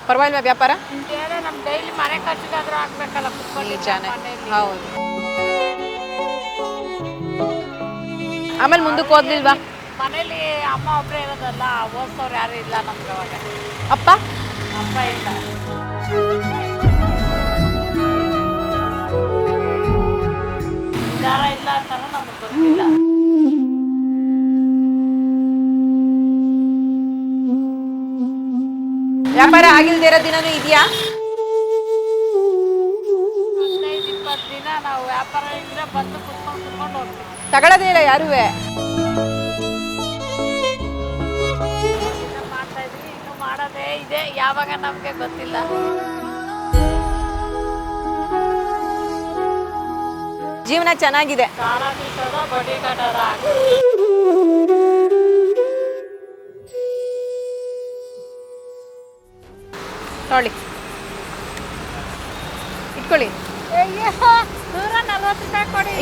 ಪರವಾಗಿಲ್ವಾ ವ್ಯಾಪಾರ? ನಮ್ಮ ಡೈಲಿ ಮನೆ ಖರ್ಚಿಗಾದ್ರೂ ಆಗ್ಬೇಕಲ್ಲ. ನಿಜಾನೆ, ಹೌದು. ಆಮೇಲೆ ಮುಂದಕ್ಕೆ ಓದ್ಲಿಲ್ವಾ? ಮನೇಲಿ ಅಮ್ಮ ಒಬ್ಬರೇ ಇರೋದಲ್ಲ, ಓದಿಸೋರು ಯಾರು ಇಲ್ಲ ನಮ್ಗೆ. ಅವಾಗ ಅಪ್ಪ ಇಲ್ಲ. ವಿಚಾರ ಇಲ್ಲ ಅಂತಾನು ನಮಗೆ ಗೊತ್ತಿಲ್ಲ. ವ್ಯಾಪಾರ ಆಗಿಲ್ದೇ ಇರೋ ದಿನನೂ ಇದೆಯಾ? 15-20 ದಿನ ನಾವು ವ್ಯಾಪಾರ ಇದ್ರೆ ಬಂದು ಕುತ್ಕೊಂಡು ಹೋಗ್ತೀವಿ. ತಗೊಳ್ಳೋದೇ ಇಲ್ಲ ಯಾರೂ. ಮಾಡ್ತಾ ಇದ್ವಿ, ಇನ್ನು ಮಾಡೋದೇ ಇದೆ. ಯಾವಾಗ ನಮ್ಗೆ ಗೊತ್ತಿಲ್ಲ. ಜೀವನ ಚೆನ್ನಾಗಿದೆ. ಸಾಲ ತೀರ್ಸೋದು, ಬಡ್ಡಿ ಕಟ್ಟೋದು. ನೋಡಿ ಇಟ್ಕೊಳ್ಳಿ. 140 ರೂಪಾಯಿ ಕೊಡಿ.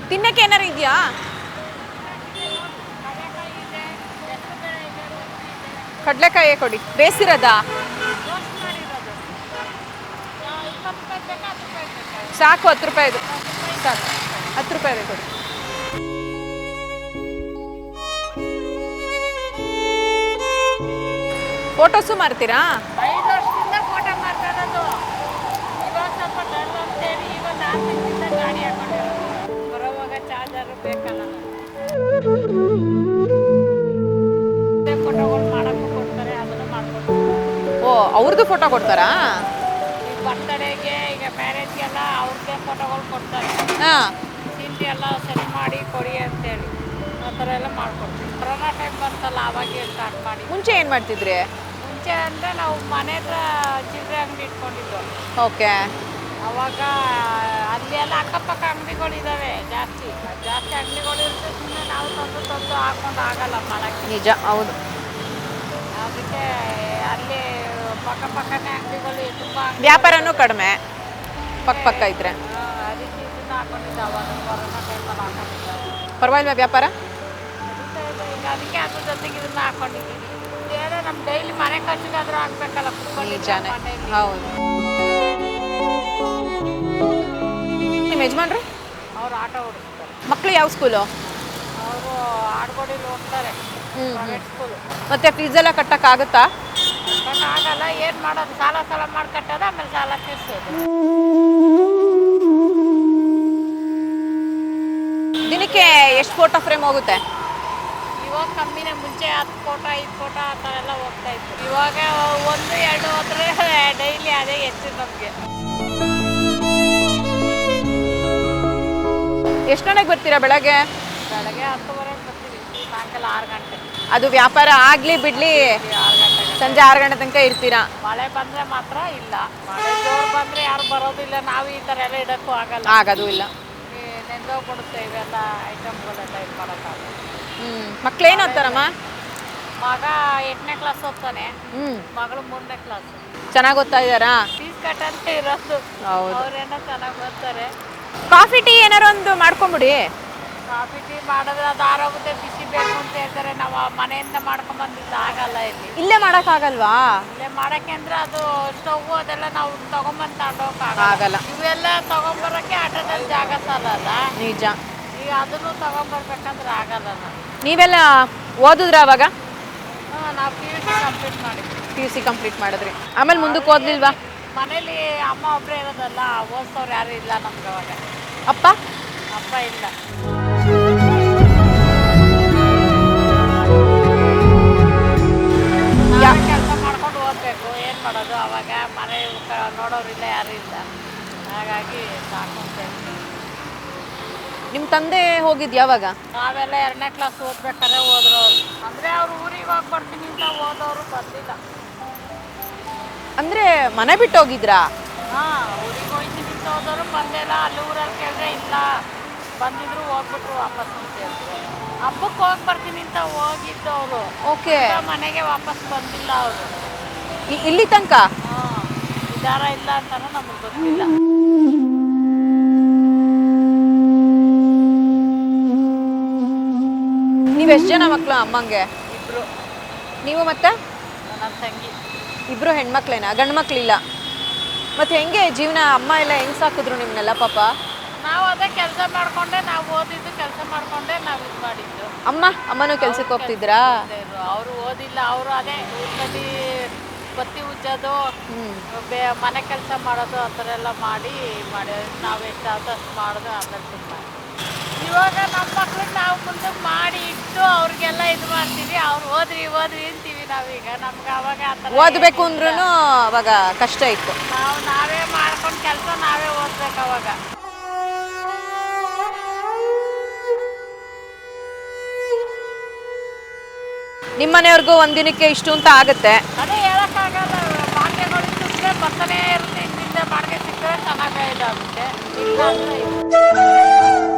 ತಿನ್ನಕ್ಕೆ ಏನಾರು ಇದೆಯಾ? ಕಡಲೆಕಾಯಿ ಕೊಡಿ. ಬೇಸಿರೋದಾ? ಸಾಕು, 10 ರೂಪಾಯಿದು ಸಾಕು. 10 ರೂಪಾಯಿದೆ ಕೊಡಿ. ಫೋಟೋಸು ಮಾರ್ತೀರಾ? 5 ವರ್ಷದಿಂದ ಫೋಟೋ ಮಾಡ್ತಾ ಇರೋದು. ಇವಾಗ ಸ್ವಲ್ಪ ಡಲ್ ಅಂತೇಳಿ ಇವತ್ತು 6 ತಿಂಗಳಿಂದ ಗಾಡಿ ಹಾಕೊಂಡಿರೋದು. ಬರೋವಾಗ ಚಾರ್ಜರು ಬೇಕಲ್ಲ. ಫೋಟೋಗಳು ಮಾಡೋಕ್ಕೂ ಕೊಡ್ತಾರೆ, ಅದನ್ನು ಮಾಡ್ಕೊಡ್ತಾರೆ. ಓ, ಅವ್ರದ್ದು ಫೋಟೋ ಕೊಡ್ತಾರಾ? ಈಗ ಬರ್ತಡೇಗೆ, ಈಗ ಮ್ಯಾರೇಜ್ಗೆಲ್ಲ ಅವ್ರದ್ದೇ ಫೋಟೋಗಳು ಕೊಡ್ತಾರೆ. ಹಾಂ, ಸೀನ್ರಿ ಎಲ್ಲ ಸೆಟ್ ಮಾಡಿ ಕೊಡಿ ಅಂತೇಳಿ ಆ ಥರ ಎಲ್ಲ ಮಾಡ್ಕೊಡ್ತೀವಿ. ಕೊರೋನಾ ಟೈಮ್ ಬಂತಲ್ಲ, ಅವಾಗೇ ಸ್ಟಾರ್ಟ್ ಮಾಡಿ. ಮುಂಚೆ ಏನು ಮಾಡ್ತಿದ್ರಿ? ಮುಂಚೆ ಅಂದರೆ ನಾವು ಮನೆ ಹತ್ರ ಚಿಲ್ಲರೆ ಅಂಗಡಿ ಇಟ್ಕೊಂಡಿದ್ದು. ಓಕೆ. ಅವಾಗ ಅಲ್ಲಿ ಎಲ್ಲ ಅಕ್ಕಪಕ್ಕ ಅಂಗಡಿಗಳಿದ್ದಾವೆ, ಜಾಸ್ತಿ ಅಂಗಡಿಗಳು ಇರುತ್ತೆ. ಸುಮ್ಮನೆ ನಾವು ತಂದು ಹಾಕೊಂಡು ಆಗಲ್ಲ ಮಾಡೋಕ್ಕೆ. ನಿಜ, ಹೌದು. ಅದಕ್ಕೆ ಅಲ್ಲಿ ಪಕ್ಕನೇ ಅಂಗಡಿಗಳು ತುಂಬ. ವ್ಯಾಪಾರನೂ ಕಡಿಮೆ ಪಕ್ಕ ಇದ್ರೆ. ಅದಕ್ಕೆ ಇದನ್ನ ಹಾಕೊಂಡಿದ್ದೆ ಅವಾಗ ಕೊರೋನಾ ಟೈಮಲ್ಲಿ ಹಾಕೊಂಡಿದ್ದೆ. ಪರವಾಗಿಲ್ವಾ ವ್ಯಾಪಾರ? ಈಗ ಅದಕ್ಕೆ ಅದ್ರ ಜೊತೆಗೆ ಇದನ್ನ ಹಾಕೊಂಡಿದ್ದೀನಿ. ಬೇರೆ ನಮ್ಮ ಡೈಲಿ ಮನೆ ಖರ್ಚಿಗಾದ್ರೂ ಆಗ್ಬೇಕಲ್ಲ. ನಿಜಾನೆ, ಹೌದು. ನಿಮ್ಮ ಯಜಮಾನ್ರು? ಅವ್ರು ಆಟೋ ಓಡಿಸ್ತಾರೆ. ಮಕ್ಕಳು ಯಾವ ಸ್ಕೂಲು? ಅವರು ಆಡ್ಗೋಡಿಲಿ ಹೋಗ್ತಾರೆ, ಪ್ರೈವೇಟ್ ಸ್ಕೂಲು. ಮತ್ತೆ ಫೀಸ್ ಎಲ್ಲ ಕಟ್ಟಕ್ಕಾಗುತ್ತಾ? ಆಗಲ್ಲ. ಏನು ಮಾಡೋದು, ಸಾಲ ಮಾಡಿ ಕಟ್ಟೋದು, ಆಮೇಲೆ ಸಾಲ ತೀರ್ಸೋದು. ದಿನಕ್ಕೆ ಎಷ್ಟು ಫೋಟೋ ಫ್ರೇಮ್ ಹೋಗುತ್ತೆ? ಇವಾಗ ಕಮ್ಮಿನೇ. ಮುಂಚೆ 10 ಫೋಟೋ 5 ಫೋಟೋ ಆ ಥರ ಎಲ್ಲ ಹೋಗ್ತಾ ಇತ್ತು. ಇವಾಗ 1-2 ಹೋದ್ರೆ ಡೈಲಿ ಅದೇ ಹೆಚ್ಚು ನಮಗೆ. ಎಷ್ಟು ಗಂಟೆಗೆ ಬರ್ತೀರಾ ಬೆಳಗ್ಗೆ? ಬೆಳಗ್ಗೆ 10:30 ಬರ್ತೀವಿ, ಸಾಯಂಕಾಲ 6 ಗಂಟೆ. ಅದು ವ್ಯಾಪಾರ ಆಗಲಿ ಬಿಡಲಿ 6 ಗಂಟೆಗೆ, ಸಂಜೆ 6 ಗಂಟೆ ತನಕ ಇರ್ತೀರಾ? ಮಳೆ ಬಂದರೆ ಮಾತ್ರ ಇಲ್ಲ. ಮಳೆ ಜೋರು ಬಂದರೆ ಯಾರು ಬರೋದಿಲ್ಲ. ನಾವು ಈ ಥರ ಎಲ್ಲ ಇಡೋಕ್ಕೂ ಆಗಲ್ಲ, ಆಗೋದು ಇಲ್ಲ. ನೆಂದೋಗ್ಬಿಡುತ್ತೆ ಇವೆಲ್ಲ ಐಟಮ್ಗಳೆಲ್ಲ ಇದು ಮಾಡೋಕ್ಕಾಗಲ್ಲ. ಮಕ್ಳೇನು ಓದ್ತಾರಮ್ಮ? ಮಗ 8ನೇ ಕ್ಲಾಸ್ ಓದ್ತಾನೆ, ಮಗಳು 3ನೇ ಕ್ಲಾಸ್. ಚೆನ್ನಾಗಿ ಓದ್ತಾ ಇದ್ದಾರಾ? ಫೀಸ್ ಕಟ್ಟಂತೆ ಇರೋದು. ಹೌದು. ಅವರೇನೋ ಚೆನ್ನಾಗಿ ಓದ್ತಾರೆ. ಕಾಫಿ ಟೀ ಏನಾರು ಒಂದು ಮಾಡ್ಕೊಂಬಿಡಿ. ಕಾಫಿ ಟೀ ಮಾಡಿದ್ರೆ ಅದು ಆರೋಗುತ್ತೆ, ಬಿಸಿ ಬೇಕು ಅಂತ ಹೇಳ್ತಾರೆ. ನಾವು ಮನೆಯಿಂದ ಮಾಡ್ಕೊಂಬಂದಿದ್ದು ಆಗಲ್ಲ. ಇಲ್ಲೇ ಮಾಡೋಕ್ಕಾಗಲ್ವಾ? ಇಲ್ಲೇ ಮಾಡೋಕ್ಕೆ ಅಂದರೆ ಅದು ಸ್ಟವ್ ಅದೆಲ್ಲ ನಾವು ತೊಗೊಂಬಂದು ತಗೊಂಡೋಗಲ್ಲ. ಇವೆಲ್ಲ ತೊಗೊಂಬರೋಕ್ಕೆ ಆಟೋದಲ್ಲಿ ಜಾಗ ಸಾಲಲ್ಲ. ನಿಜ. ಈಗ ಅದನ್ನು ತೊಗೊಂಬರ್ಬೇಕಂದ್ರೆ ಆಗಲ್ಲ. ನೀವೆಲ್ಲ ಓದಿದ್ರ ಅವಾಗ? ನಾವು PUC ಕಂಪ್ಲೀಟ್ ಮಾಡಿದ್ರಿ. ಆಮೇಲೆ ಮುಂದಕ್ಕೆ ಓದ್ಲಿಲ್ವಾ? ಮನೇಲಿ ಅಮ್ಮ ಒಬ್ಬರೇ ಇರೋದಲ್ಲ, ಓದಿಸೋರು ಯಾರು ಇಲ್ಲ ನಮ್ಗೆ. ಅವಾಗ ಅಪ್ಪ ಇಲ್ಲ. ಕೆಲಸ ಮಾಡ್ಕೊಂಡು ಓದಬೇಕು. ಏನು ಪಡೋದು. ಅವಾಗ ಮನೆ ನೋಡೋರಿಲ್ಲ, ಯಾರು ಇಲ್ಲ, ಹಾಗಾಗಿ ಸಾಕು ಅಂತ ಹೇಳ್ತೀನಿ. ನಿಮ್ಮ ತಂದೆ ಹೋಗಿದ್ದು ಯಾವಾಗ? ನಾವೆಲ್ಲ 2ನೇ ಕ್ಲಾಸ್ ಓದ್ಬೇಕಾದ್ರೆ ಹೋದ್ರು ಅವ್ರು. ಅಂದರೆ ಅವ್ರು ಊರಿಗೆ ಹೋಗಿ ಬರ್ತೀನಿ ಅಂತ ಹೋದವರು ಬಂದಿಲ್ಲ. ಅಂದರೆ ಮನೆ ಬಿಟ್ಟು ಹೋಗಿದ್ರಾ? ಹಾಂ, ಊರಿಗೆ ಹೋಗ್ತೀನಿ ಅಂತ ಹೋದವರು ಬಂದಿಲ್ಲ. ಅಲ್ಲಿ ಊರಲ್ಲಿ ಕೇಳಿದ್ರೆ ಇಲ್ಲ, ಬಂದಿದ್ರು ಹೋಗ್ಬಿಟ್ರು ವಾಪಸ್ ಅಂತ ಹೇಳಿದ್ರು. ಹಬ್ಬಕ್ಕೆ ಹೋಗಿ ಬರ್ತೀನಿ ಅಂತ ಹೋಗಿದ್ದು ಅವರು. ಓಕೆ. ಮನೆಗೆ ವಾಪಸ್ ಬಂದಿಲ್ಲ ಅವರು. ಇಲ್ಲಿ ತನಕ? ಹಾಂ, ಇದಾರ ಇಲ್ಲ ಅಂತಾನು ನಮಗೆ ಗೊತ್ತಿಲ್ಲ. ನೀವು ಎಷ್ಟು ಜನ ಮಕ್ಕಳು ಅಮ್ಮಂಗೆ? ಇಬ್ರು. ನೀವು ಮತ್ತೆ ನನ್ನ ತಂಗಿ. ಇಬ್ರು ಹೆಣ್ಮಕ್ಳೇನಾ? ಗಂಡು ಮಕ್ಳಿಲ್ಲ? ಮತ್ತೆ ಹೆಂಗೆ ಜೀವನ? ಅಮ್ಮ ಎಲ್ಲ ಹೆಂಗೆ ಸಾಕಿದ್ರು ನಿಮ್ಮನ್ನೆಲ್ಲ ಪಾಪ? ನಾವು ಅದೇ ಕೆಲಸ ಮಾಡ್ಕೊಂಡೆ, ನಾವು ಓದಿದ್ದು ಕೆಲಸ ಮಾಡ್ಕೊಂಡೆ ನಾವು ಇದು ಮಾಡಿದ್ದು. ಅಮ್ಮನೂ ಕೆಲ್ಸಕ್ಕೆ ಹೋಗ್ತಿದ್ರಾ? ಅವರು ಓದಿಲ್ಲ, ಅವರು ಅದೇ ಊಟದಲ್ಲಿ ಬತ್ತಿ ಉಜ್ಜೋದು, ಮನೆ ಕೆಲಸ ಮಾಡೋದು, ಆ ಥರ ಎಲ್ಲ ಮಾಡಿ ನಾವು ಎಷ್ಟಾದ ಅಷ್ಟು ಮಾಡೋದು. ಆಮೇಲೆ ತುಂಬ ಇವಾಗ ನಮ್ಮ ಮಕ್ಳಿಗೆ ನಾವು ಮುಂದೆ ಮಾಡಿ ಇಟ್ಟು ಅವ್ರಿಗೆಲ್ಲ ಇದು ಮಾಡ್ತೀವಿ. ಅವ್ರು ಓದ್ರಿ ಅಂತೀವಿ ನಾವೀಗ. ನಮ್ಗೆ ಅವಾಗ ಆ ಥರ ಓದಬೇಕು ಅಂದ್ರೂ ಅವಾಗ ಕಷ್ಟ ಇತ್ತು. ನಾವೇ ಮಾಡ್ಕೊಂಡು ಕೆಲಸ ನಾವೇ ಓದ್ಬೇಕು ಅವಾಗ. ನಿಮ್ಮ ಮನೆಯವ್ರಿಗೂ ಒಂದಿನಕ್ಕೆ ಇಷ್ಟು ಅಂತ ಆಗುತ್ತೆ? ಅದೇ ಹೇಳೋಕ್ಕಾಗಲ್ಲ. ಬಾಂಡೆಗಳು ಸಿಕ್ಕರೆ ಬರ್ತಾನೆ ಇರುತ್ತೆ, ಹಿಂದಿಂದ ಬಾಡಿಗೆ ಸಿಕ್ಕರೆ ಚೆನ್ನಾಗಿ ಇದಾಗುತ್ತೆ. ಇಲ್ಲ ಅಂದರೆ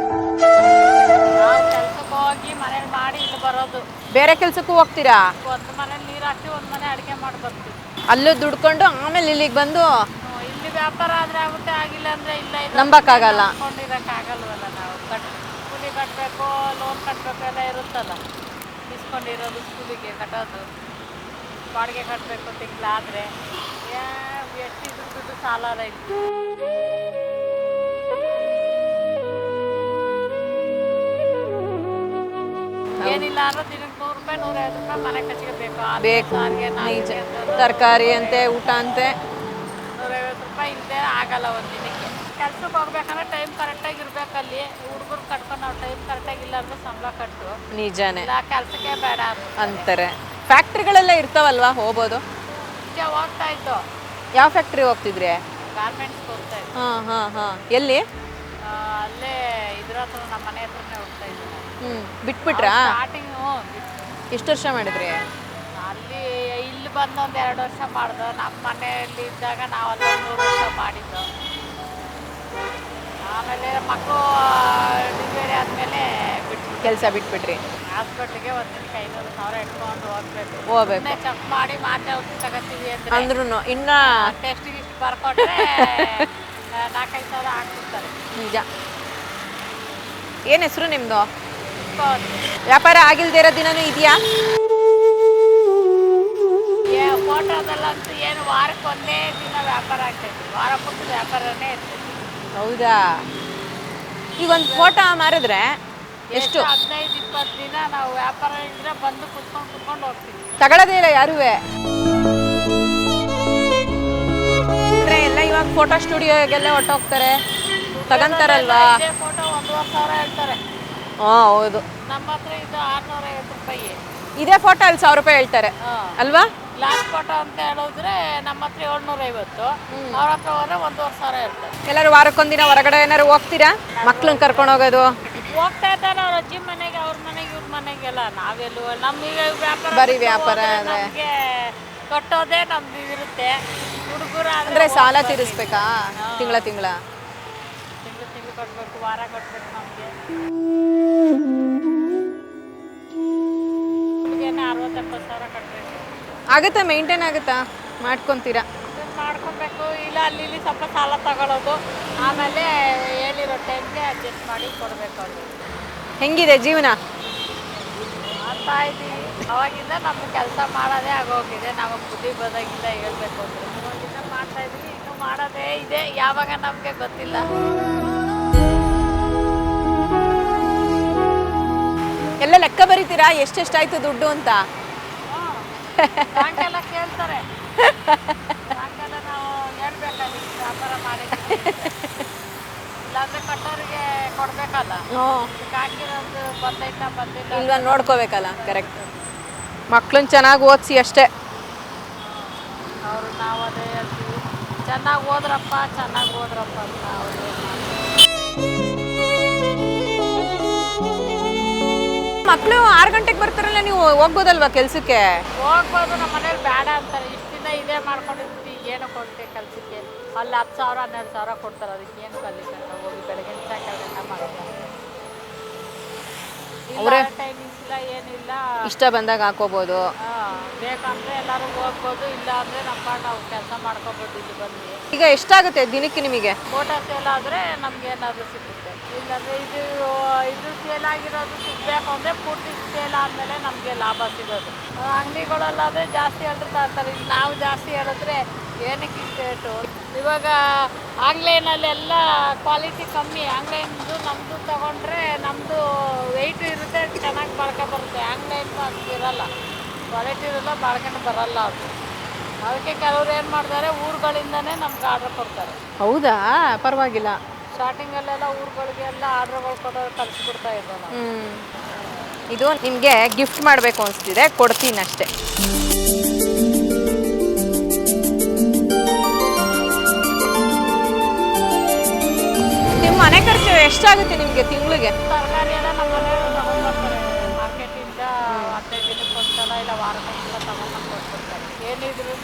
ನಾವು ಕೆಲ್ಸಕ್ಕೆ ಹೋಗಿ ಮನೇಲಿ ಮಾಡಿ ಇಲ್ಲಿ ಬರೋದು. ಬೇರೆ ಕೆಲ್ಸಕ್ಕೂ ಹೋಗ್ತೀರಾ? ಒಂದು ಮನೇಲಿ ನೀರು ಹಾಕಿ ಒಂದು ಮನೆ ಅಡುಗೆ ಮಾಡಿ ಬರ್ತೀವಿ. ಅಲ್ಲೂ ದುಡ್ಕೊಂಡು ಆಮೇಲೆ ಇಲ್ಲಿಗೆ ಬಂದು ಇಲ್ಲಿ ವ್ಯಾಪಾರ ಆದರೆ ಆಗುತ್ತೆ, ಆಗಿಲ್ಲ ಅಂದರೆ ಇಲ್ಲ. ನಂಬಕ್ಕಾಗಲ್ಲ. ಕೊಂಡಿರೋಕ್ಕಾಗಲ್ವಲ್ಲ. ನಾವು ಕೂಲಿ ಕಟ್ಟಬೇಕು, ಲೋನ್ ಕಟ್ಟಬೇಕು ಎಲ್ಲ ಇರುತ್ತಲ್ಲ. ಇಸ್ಕೊಂಡಿರೋದು ಸ್ಕೂಲಿಗೆ ಕಟ್ಟೋದು, ಬಾಡಿಗೆ ಕಟ್ಟಬೇಕು ತಿಂಗಳಾದರೆ. ಎಷ್ಟಿದ್ರು ದುಡ್ಡು ಸಾಲಲ್ಲ ಇಲ್ಲಿ. ಏನಿಲ್ಲ ಅಂದ್ರೆ ದಿನಕ್ಕೆ 100 ರೂಪಾಯಿ 150 ರೂಪಾಯಿ ಮನೆ ಖರ್ಚಿಗೆ ಬೇಕು. ತರಕಾರಿ ಅಂತೆ, ಊಟ ಅಂತೆ. 150 ರೂಪಾಯಿ ಇಲ್ಲದೆ ಆಗಲ್ಲ ಒಂದು ದಿನಕ್ಕೆ. ಕೆಲ್ಸಕ್ಕೆ ಹೋಗ್ಬೇಕಂದ್ರೆ ಟೈಮ್ ಕರೆಕ್ಟಾಗಿ ಇರಬೇಕಲ್ಲಿ. ಹುಡುಗರು ಕಟ್ಕೊಂಡು ನಾವು ಟೈಮ್ ಕರೆಕ್ಟಾಗಿ ಇಲ್ಲ ಅಂದ್ರೆ ಸಂಬಳ ಕಟ್ಟು. ನಿಜಾನೇ. ಇಲ್ಲ ಕೆಲಸಕ್ಕೆ ಬೇಡ ಅಂತಾರೆ. ಫ್ಯಾಕ್ಟ್ರಿಗಳೆಲ್ಲ ಇರ್ತಾವಲ್ವಾ, ಹೋಗ್ಬೋದು? ಹೋಗ್ತಾ ಇದ್ದು. ಯಾವ ಫ್ಯಾಕ್ಟ್ರಿ ಹೋಗ್ತಿದ್ರಿ? ಗಾರ್ಮೆಂಟ್ಸ್ ಹೋಗ್ತಾ ಇದ್ದು. ಹಾಂ. ಎಲ್ಲಿ? ಅಲ್ಲೇ ಇದ್ರ ಹತ್ರ, ನಮ್ಮ ಮನೆ ಹತ್ರನೇ ಹೋಗ್ತಾ ಇದ್ದು. ಬಿಟ್ಬಿಟ್ರಾ? ಸ್ಟಾರ್ಟಿಂಗು ಎಷ್ಟು ವರ್ಷ ಮಾಡಿದ್ರಿ ಅಲ್ಲಿ? ಇಲ್ಲಿ ಬಂದು ಒಂದು 2 ವರ್ಷ ಮಾಡ್ದು. ನಮ್ಮ ಮನೆಯಲ್ಲಿ ಇದ್ದಾಗ ನಾವು ಅಲ್ಲಿ 3 ವರ್ಷ ಮಾಡಿದ್ದು. ಆಮೇಲೆ ಮಕ್ಕಳು ಡೆಲಿವರಿ ಆದಮೇಲೆ ಕೆಲಸ ಬಿಟ್ಬಿಟ್ರಿ? ಹಾಸ್ಪಿಟ್ಲಿಗೆ ಒಂದು ದಿನಕ್ಕೆ 500,000 ಇಟ್ಕೊಂಡು ಹೋಗ್ಬೇಕು. ಚೆಕ್ ಮಾಡಿ ಮಾತ್ರೆ ಔಷಧಿ ತಗೋತೀವಿ ಅಂದ್ರೆ ಅಂದ್ರೂ ಇನ್ನ ಟೆಸ್ಟಿಗೆ ಇಷ್ಟು ಬರ್ಕೊಟ್ರೆ 4,000-5,000 ಹಾಕ್ಬಿಡ್ತಾರೆ. ನಿಜ. ಏನು ಹೆಸರು ನಿಮ್ಮದು? ವ್ಯಾಪಾರ ಆಗಿಲ್ದೇ ಇರೋ ದಿನನೂ ಇದೆಯಾ? ಫೋಟೋದಲ್ಲಂತೂ ಏನು ವಾರಕ್ಕೆ ಒಂದೇ ದಿನ ವ್ಯಾಪಾರ ಆಗ್ತೈತಿ. ವಾರ ಪುಟ್ಟ ವ್ಯಾಪಾರನೇ ಇರ್ತೈತಿ. ಹೌದಾ? ಈಗ ಒಂದು ಫೋಟೋ ಮಾರಿದ್ರೆ ಎಷ್ಟು? 15-20 ದಿನ ನಾವು ವ್ಯಾಪಾರ ಇದ್ರೆ ಬಂದು ಕುತ್ಕೊಂಡು ಹೋಗ್ತೀವಿ. ತಗೊಳ್ಳೋದೇ ಇಲ್ಲ ಯಾರೂ. ಎಲ್ಲ ಇವಾಗ ಫೋಟೋ ಸ್ಟುಡಿಯೋಗೆಲ್ಲ ಹೊಟ್ಟೋಗ್ತಾರೆ, ತಗೊಂತಾರಲ್ವಾ? ಫೋಟೋ 1,50,000 ಹೇಳ್ತಾರೆ. ಹೌದು. ನಮ್ಮ ಹತ್ರ ಇದು 650 ರೂಪಾಯಿ. ಇದೇ ಫೋಟೋ ಅಲ್ಲಿ 1,000 ರೂಪಾಯಿ ಹೇಳ್ತಾರೆ ಅಲ್ವಾ? ಗ್ಲಾಸ್ ಫೋಟೋ ಅಂತ ಹೇಳಿದ್ರೆ ನಮ್ಮ ಹತ್ರ 750, ಅವ್ರ ಹತ್ರ ಹೋದ್ರೆ 1,50,000 ಹೇಳ್ತಾರೆ. ಎಲ್ಲರೂ ವಾರಕ್ಕೊಂದಿನ ಹೊರಗಡೆ ಏನಾರು ಹೋಗ್ತೀರಾ? ಮಕ್ಳನ್ನ ಕರ್ಕೊಂಡು ಹೋಗೋದು? ಹೋಗ್ತಾ ಇದ್ದಾರೆ ಅವ್ರ ಅಜ್ಜಿ ಮನೆಗೆ, ಅವ್ರ ಮನೆಗೆ, ಇವ್ರ ಮನೆಗೆಲ್ಲ. ನಾವೆಲ್ಲೂ ನಮಗೆ ವ್ಯಾಪಾರ ಬರೀ ವ್ಯಾಪಾರ ನಮಗೆ ಕಟ್ಟೋದೇ ನಮ್ದು ಇರುತ್ತೆ. ಹುಡುಗರು ಅಂದ್ರೆ ಸಾಲ ತೀರಿಸ್ಬೇಕಾ? ತಿಂಗಳ ತಿಂಗಳು ಕಟ್ಟಬೇಕು, ವಾರ ಕಟ್ಟಬೇಕು. ನಮಗೆ 60,000-70,000 ಕಟ್ಟಬೇಕು. ಆಗುತ್ತಾ? ಮೇಂಟೈನ್ ಆಗುತ್ತಾ? ಮಾಡ್ಕೊತೀರಾ? ಮಾಡ್ಕೊಬೇಕು. ಇಲ್ಲ ಅಲ್ಲಿ ಸ್ವಲ್ಪ ಸಾಲ ತಗೊಳ್ಳೋದು, ಆಮೇಲೆ ಹೇಳಿರೋ ಟೈಮ್ಗೆ ಅಡ್ಜಸ್ಟ್ ಮಾಡಿ ಕೊಡಬೇಕು. ಅವ್ರಿಗೆ ಹೆಂಗಿದೆ ಜೀವನ? ಮಾಡ್ತಾ ಇದ್ದೀವಿ. ಅವಾಗಿಂದ ನಮ್ಗೆ ಕೆಲಸ ಮಾಡೋದೇ ಆಗೋಗಿದೆ. ನಮಗೆ ಬುದ್ಧಿ ಬರೋದಾಗಿಲ್ಲ ಹೇಳ್ಬೇಕು ಅಂದರೆ. ಅವಾಗಿಂದ ಮಾಡ್ತಾ ಇದ್ದೀವಿ, ಇನ್ನೂ ಮಾಡೋದೇ ಇದೆ. ಯಾವಾಗ ನಮಗೆ ಗೊತ್ತಿಲ್ಲ. ಎಲ್ಲ ಲೆಕ್ಕ ಬರೀತೀರಾ ಎಷ್ಟೆಷ್ಟಾಯ್ತು ದುಡ್ಡು ಅಂತ? ಬ್ಯಾಂಕೆಲ್ಲ ಕೇಳ್ತಾರೆ. ಬ್ಯಾಂಕೆಲ್ಲ ನಾವು ಹೇಳ್ಬೇಕಲ್ಲಿ ವ್ಯಾಪಾರ ಮಾಡಿದ್ದೀವಿ. ಇಲ್ಲಾಂದ್ರೆ ಕಟ್ಟೋರಿಗೆ ಕೊಡಬೇಕಲ್ಲ. ಹಾಕಿರೋದು ಬಂದಿಲ್ಲ ಇಲ್ವಾ ನೋಡ್ಕೋಬೇಕಲ್ಲ. ಕರೆಕ್ಟ್. ಮಕ್ಳನ್ನ ಚೆನ್ನಾಗಿ ಓದಿಸಿ ಅಷ್ಟೇ. ಅವರು ನಾವು ಅದೇ ಹೇಳ್ತೀವಿ, ಚೆನ್ನಾಗಿ ಓದ್ರಪ್ಪ ಅಂತ ಅವ್ರು ಮಕ್ಕಳು 6 ಗಂಟೆಗೆ ಬರ್ತಾರಲ್ಲ, ನೀವು ಹೋಗ್ಬೋದಲ್ವಾ ಕೆಲ್ಸಕ್ಕೆ? ಹೋಗ್ಬೋದು. ನಮ್ಮ ಮನೇಲಿ ಬೇಡ ಅಂತಾರೆ. ಇಷ್ಟು ದಿನ ಇದೇ ಮಾಡ್ಕೊಂಡಿರ್ತೀವಿ, ಏನು ಕೊಡ್ತೀವಿ ಕೆಲಸಕ್ಕೆ? ಅಲ್ಲಿ 10,000 12,000 ಕೊಡ್ತಾರೆ, ಅದಕ್ಕೆ ಏನು ಕಲಿತಾರೆ? ಹೋಗಿ ಬೆಳಗ್ಗೆ ಸಾಯಂಕಾಲ ಮಾಡೋದು. ಅವರೇ ಟೈಮಿಂಗ್ಸ್ ಇಲ್ಲ, ಏನಿಲ್ಲ, ಇಷ್ಟ ಬಂದಾಗ ಹಾಕೋಬೋದು. ಬೇಕಂದ್ರೆ ಎಲ್ಲರೂ ಹೋಗ್ಬೋದು, ಇಲ್ಲ ಅಂದರೆ ನಮ್ಮ ನಾವು ಕೆಲಸ ಮಾಡ್ಕೊಬೋದು ಇಲ್ಲಿ ಬಂದು. ಈಗ ಎಷ್ಟಾಗುತ್ತೆ ದಿನಕ್ಕೆ ನಿಮಗೆ? ಫೋಟೋ ಸೇಲ್ ಆದರೆ ನಮ್ಗೆ ಏನಾದರೂ ಸಿಗುತ್ತೆ. ಇಲ್ಲಾಂದರೆ ಇದು ಸೇಲ್ ಆಗಿರೋದು ಸಿಗಬೇಕು ಅಂದರೆ ಪೂರ್ತಿ ಸೇಲ್ ಆದಮೇಲೆ ನಮಗೆ ಲಾಭ ಸಿಗೋದು. ಅಂಗಡಿಗಳಲ್ಲಾದರೆ ಜಾಸ್ತಿ ಹೇಳ್ತಾ ಇರ್ತಾರೆ, ಈಗ ನಾವು ಜಾಸ್ತಿ ಹೇಳಿದ್ರೆ ಏನಕ್ಕೆ ಇಷ್ಟು ರೇಟು? ಇವಾಗ ಆನ್ಲೈನಲ್ಲೆಲ್ಲ ಕ್ವಾಲಿಟಿ ಕಮ್ಮಿ. ಆನ್ಲೈನ್ದು ನಮ್ಮದು ತೊಗೊಂಡ್ರೆ ನಮ್ಮದು ವೆಯ್ಟು ಇರುತ್ತೆ, ಚೆನ್ನಾಗಿ ಬಾಳ್ಕೆ ಬರುತ್ತೆ. ಆನ್ಲೈನ್ ಅದು ಇರೋಲ್ಲ, ಕ್ವಾಲಿಟಿ ಇರೋಲ್ಲ, ಬಾಳ್ಕೆನೂ ಬರೋಲ್ಲ ಅದು. ಅದಕ್ಕೆ ಕೆಲವ್ರು ಏನು ಮಾಡ್ತಾರೆ, ಊರುಗಳಿಂದನೇ ನಮ್ಗೆ ಆರ್ಡ್ರ್ ಕೊಡ್ತಾರೆ. ಹೌದಾ? ಪರವಾಗಿಲ್ಲ. ಸ್ಟಾರ್ಟಿಂಗಲ್ಲೆಲ್ಲ ಊರುಗಳಿಗೆಲ್ಲ ಆರ್ಡ್ರ್ಗಳು ಕೊಡೋದು ಕಳಿಸ್ಬಿಡ್ತಾ ಇದ್ದೆ ನಾವು. ಇದು ನಿಮಗೆ ಗಿಫ್ಟ್ ಮಾಡಬೇಕು ಅನಿಸ್ತಿದೆ, ಕೊಡ್ತೀನಿ ಅಷ್ಟೇ. ನಿಮ್ಮ ಮನೆ ಖರ್ಚು ಎಷ್ಟಾಗುತ್ತೆ ನಿಮಗೆ ತಿಂಗಳಿಗೆ? ತರಕಾರಿ ಎಲ್ಲ ನಮ್ಮ ಮನೆಯವರು ತಗೊಂಡ್ಬರ್ತಾರೆ ಮಾರ್ಕೆಟಿಂದ. 15 ದಿನಕ್ಕೊಂದ್ಸಲ ಇಲ್ಲ ವಾರಕ್ಕೊಂದ್ಸಲ ತಗೊಂಡ್ಬಂದು ಕೊಟ್ಬಿಡ್ತಾರೆ. ಏನಿದ್ರು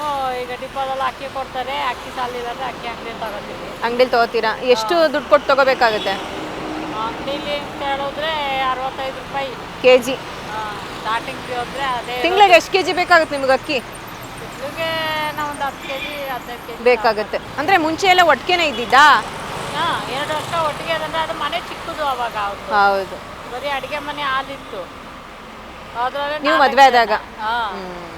ಈಗ ಡಿಪೋದಲ್ಲಿ ಅಕ್ಕಿ ಕೊಡ್ತಾರೆ, ಅಕ್ಕಿ ಸಾಲಿದ್ರೆ ಅಕ್ಕಿ ಅಂಗಡಿ ತಗೋತೀವಿ. ಅಂಗಡಿಲಿ ತೊಗೋತೀರಾ? ಎಷ್ಟು ದುಡ್ಡು ಕೊಟ್ಟು ತೊಗೋಬೇಕಾಗುತ್ತೆ? ಅಂಗಡಿಲಿ ಅಂತ ಹೇಳಿದ್ರೆ 65 ರೂಪಾಯಿ kg. ಸ್ಟಾರ್ಟಿಂಗ್ ಹೋದ್ರೆ ಅದೇ. ತಿಂಗಳಿಗೆ ಎಷ್ಟು kg ಬೇಕಾಗುತ್ತೆ ನಿಮ್ಗೆ ಅಕ್ಕಿ? ತಿಂಗಳಿಗೆ ನಾವು ಒಂದು 10 kg 15 kg ಬೇಕಾಗುತ್ತೆ. ಅಂದರೆ ಮುಂಚೆ ಎಲ್ಲ ಒಟ್ಟಿಗೆನೇ ಇದ್ದಿದ್ದಾ? 2 ವರ್ಷ ಒಟ್ಟಿಗೆ ಅಂದ್ರೆ ಅದು ಮನೆ ಚಿಕ್ಕದು ಅವಾಗ. ಹೌದು, ಬರೀ ಅಡುಗೆ ಮನೆ ಹಾಲಿತ್ತು ಅದ್ರಲ್ಲಿ. ನೀವು ಮದುವೆ ಆದಾಗ?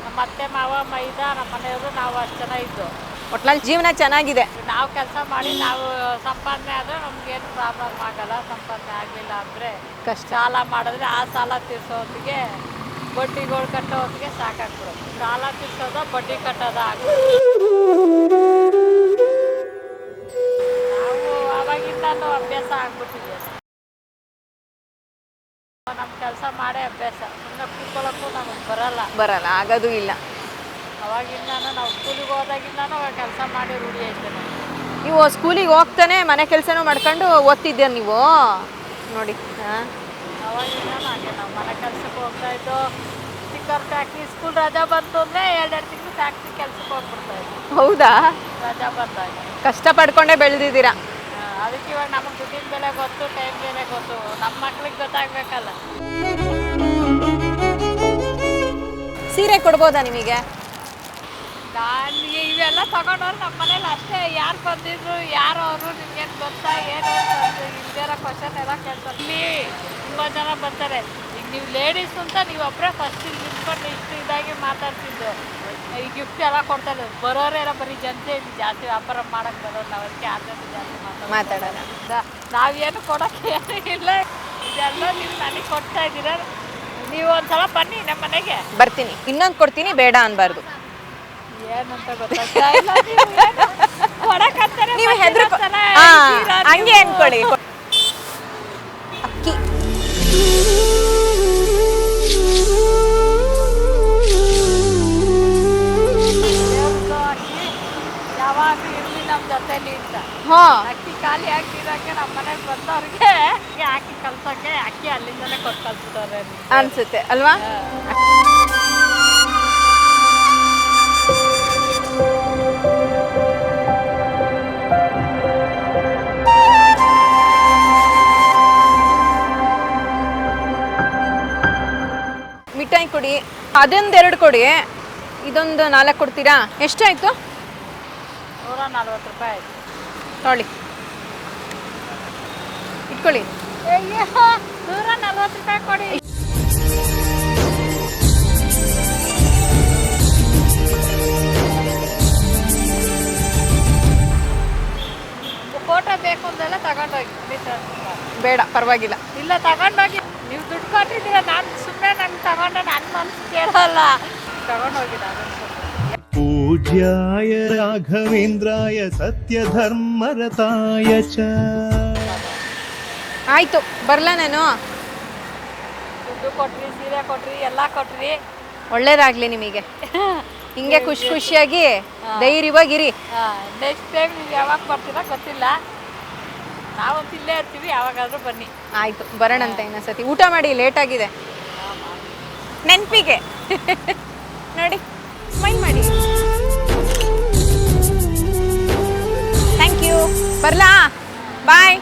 ನಮ್ಮ ಅತ್ತೆ ಮಾವ ಮೈದಾ ನಮ್ಮ ಮನೆಯವರು ನಾವು ಅಷ್ಟು ಜನ ಇದ್ದು. ಒಟ್ನಲ್ಲಿ ಜೀವನ ಚೆನ್ನಾಗಿದೆ. ನಾವು ಕೆಲಸ ಮಾಡಿ ನಾವು ಸಂಪಾದನೆ ಆದರೆ ನಮ್ಗೇನು ಪ್ರಾಬ್ಲಮ್ ಆಗಲ್ಲ. ಸಂಪಾದನೆ ಆಗಲಿಲ್ಲ ಅಂದರೆ ಕಷ್ಟ. ಸಾಲ ಮಾಡಿದ್ರೆ ಆ ಸಾಲ ತೀರ್ಸೋ ಹೊತ್ತಿಗೆ ಬಡ್ಡಿಗಳು ಕಟ್ಟೋ ಹೊತ್ತಿಗೆ ಸಾಕಾಗ್ಬಿಡುತ್ತೆ. ಸಾಲ ತೀರ್ಸೋದ ಬಡ್ಡಿ ಕಟ್ಟೋದ ನಾವು ಅವಾಗಿಂದನೂ ಅಭ್ಯಾಸ ಆಗ್ಬಿಟ್ಟಿದೆ. ನಮ್ಮ ಕೆಲಸ ಮಾಡೇ ಅಭ್ಯಾಸ. ಸುಮ್ಮನೆ ಕೂತ್ಕೊಳ್ಳೋಕ್ಕೂ ನಮಗೆ ಬರಲ್ಲ, ಆಗೋದು ಇಲ್ಲ. ಅವಾಗಿಂದನೂ ನಾವು ಸ್ಕೂಲಿಗೆ ಹೋದಾಗಿಂದನೂ ಕೆಲಸ ಮಾಡಿ ರೂಢಿ ಐತೆ ನಮಗೆ. ನೀವು ಸ್ಕೂಲಿಗೆ ಹೋಗ್ತಾನೆ ಮನೆ ಕೆಲಸನೂ ಮಾಡ್ಕೊಂಡು ಓದ್ತಿದ್ದೀರ ನೀವು ನೋಡಿ. ಅವಾಗಿಂದನೂ ಹಾಗೆ ನಾವು ಮನೆ ಕೆಲಸಕ್ಕೆ ಹೋಗ್ತಾ ಇದ್ದು. ಚಿಕ್ಕವ್ರ ಫ್ಯಾಕ್ಟ್ರಿ ಸ್ಕೂಲ್ ರಜಾ ಬಂತು ಅಂದರೆ 2 ತಿಂಗಳು ಫ್ಯಾಕ್ಟ್ರಿ ಕೆಲಸಕ್ಕೆ ಹೋಗ್ಬಿಡ್ತಾ ಇದ್ವಿ. ಹೌದಾ? ರಜಾ ಬಂದಾಗ ಕಷ್ಟ ಪಡ್ಕೊಂಡೇ ಬೆಳೆದಿದ್ದೀರಾ. ಅದಕ್ಕೆ ಇವಾಗ ನಮಗೆ ದುಡ್ಡಿನ ಬೆಲೆ ಗೊತ್ತು, ಟೈಮ್ ಬೆಲೆ ಗೊತ್ತು. ನಮ್ಮ ಮಕ್ಳಿಗೆ ಗೊತ್ತಾಗಬೇಕಲ್ಲ. ಸೀರೆ ಕೊಡ್ಬೋದಾ ನಿಮಗೆ? ನಾನು ಇವೆಲ್ಲ ತಗೊಂಡವ್ರು ನಮ್ಮ ಮನೇಲಿ ಅಷ್ಟೇ. ಯಾರು ಬಂದಿದ್ರು, ಯಾರು ಅವರು, ನಿಮ್ಗೇನು ಗೊತ್ತಾ, ಏನು ಇಲ್ದಿರೋ ಕ್ವಶನ್ ಎಲ್ಲ ಕೇಳ್ತಾರೆ. ಇಲ್ಲಿ ತುಂಬ ಜನ ಬರ್ತಾರೆ. ಈಗ ನೀವು ಲೇಡೀಸ್ ಅಂತ ನೀವೊಬ್ಬರೇ ಫಸ್ಟ್ ಇಲ್ಲಿ ನಿಂತ್ಕೊಂಡು ಇಷ್ಟು ಇದಾಗಿ ಮಾತಾಡ್ತಿದ್ದು. ಈ ಗಿಫ್ಟ್ ಎಲ್ಲ ಕೊಡ್ತಾರೆ. ಬರೋರೆಲ್ಲ ಬರೀ ಜನತೆ ಇಲ್ಲಿ ಜಾಸ್ತಿ ವ್ಯಾಪಾರ ಮಾಡೋಕ್ಕೆ ಬರೋರು. ನಾವು ಅದಕ್ಕೆ ಆದಷ್ಟು ಜಾಸ್ತಿ ಮಾತಾಡೋಣ. ನಾವೇನು ಕೊಡೋಕ್ಕೆ ಏನೂ ಇಲ್ಲ. ಇದೆಲ್ಲ ನೀವು ನನಗೆ ಕೊಡ್ತಾ ಇದ್ದೀರ. ನೀವು ಒಂದ್ಸಲ ಬನ್ನಿ ನಮ್ಮ ಮನೆಗೆ. ಬರ್ತೀನಿ. ಇನ್ನೊಂದು ಕೊಡ್ತೀನಿ, ಬೇಡ ಅನ್ಬಾರ್ದು. ಏನಂತ ಗೊತ್ತಾಗ್ತಾ ಇಲ್ಲ. ನೀವು ಹಂಗೆ ಅನ್ಕೊಳ್ಳಿ. ಅಕ್ಕಿ ಯಾವಾಗ ಇರಲಿ ನಮ್ಮ ಜೊತೆಲಿ ಅಂತ. ಅಕ್ಕಿ ಖಾಲಿ ಹಾಕಿರೋಕ್ಕೆ ನಮ್ಮ ಮನೆಗೆ ಬಂದವ್ರಿಗೆ ಹಾಕಿ ಕಲ್ಸೋಕ್ಕೆ ಅಕ್ಕಿ ಅಲ್ಲಿಂದಲೇ ಕೊಟ್ಟು ಕಲ್ಸ್ತಾರೆ ಅನ್ಸುತ್ತೆ ಅಲ್ವಾ? ಮಿಠಾಯಿ ಕೊಡಿ, ಅದೊಂದು 2 ಕೊಡಿ, ಇದೊಂದು 4 ಕೊಡ್ತೀರಾ? ಎಷ್ಟಾಯ್ತು? 140 ರೂಪಾಯಿ ಆಯ್ತು. ನೋಡಿ ಇಟ್ಕೊಳ್ಳಿ. 140 ರೂಪಾಯಿ ಕೊಡಿ. ಫೋಟೋ ಬೇಕು ಅಂದೆಲ್ಲ ತಗೊಂಡೋಗಿ. ಬೇಡ, ಪರವಾಗಿಲ್ಲ. ಇಲ್ಲ, ತಗೊಂಡೋಗಿ. ನೀವು ದುಡ್ಡು ಕೊಟ್ಟಿದ್ದೀರ, ನಾನು ಸುಮ್ಮನೆ ನಂಗೆ ತಗೊಂಡೆ ನನ್ನ ಮನಸ್ಸು ಕೇಳಲ್ಲ. ತಗೊಂಡೋಗಿ ಪೂಜ್ಯಾಯ ರಾಘವೇಂದ್ರಾಯ ಸತ್ಯಧರ್ಮರತಾಯ ಚ. ಆಯ್ತು, ಬರಲಾ ನಾನು? ದುಡ್ಡು ಕೊಟ್ರಿ, ಸೀರೆ ಕೊಟ್ರಿ, ಎಲ್ಲ ಕೊಟ್ರಿ. ಒಳ್ಳೇದಾಗ್ಲಿ ನಿಮಗೆ. ಹಿಂಗೆ ಖುಷಿ ಖುಷಿಯಾಗಿ ಧೈರ್ಯವಾಗಿರಿ. ನೆಕ್ಸ್ಟ್ ಟೈಮ್ ನೀವು ಯಾವಾಗ ಬರ್ತೀರಾ ಗೊತ್ತಿಲ್ಲ, ನಾವಂತೂ ಇಲ್ಲೇ ಇರ್ತೀವಿ, ಯಾವಾಗಾದ್ರೂ ಬನ್ನಿ. ಆಯ್ತು, ಬರೋಣಂತೆ ಇನ್ನೊಂದ್ಸತಿ. ಊಟ ಮಾಡಿ, ಲೇಟ್ ಆಗಿದೆ. ನೆನಪಿಗೆ ನೋಡಿ, ಸ್ಮೈಲ್ ಮಾಡಿ. Thank you. ಬರ್ಲಾ? ಬಾಯ್.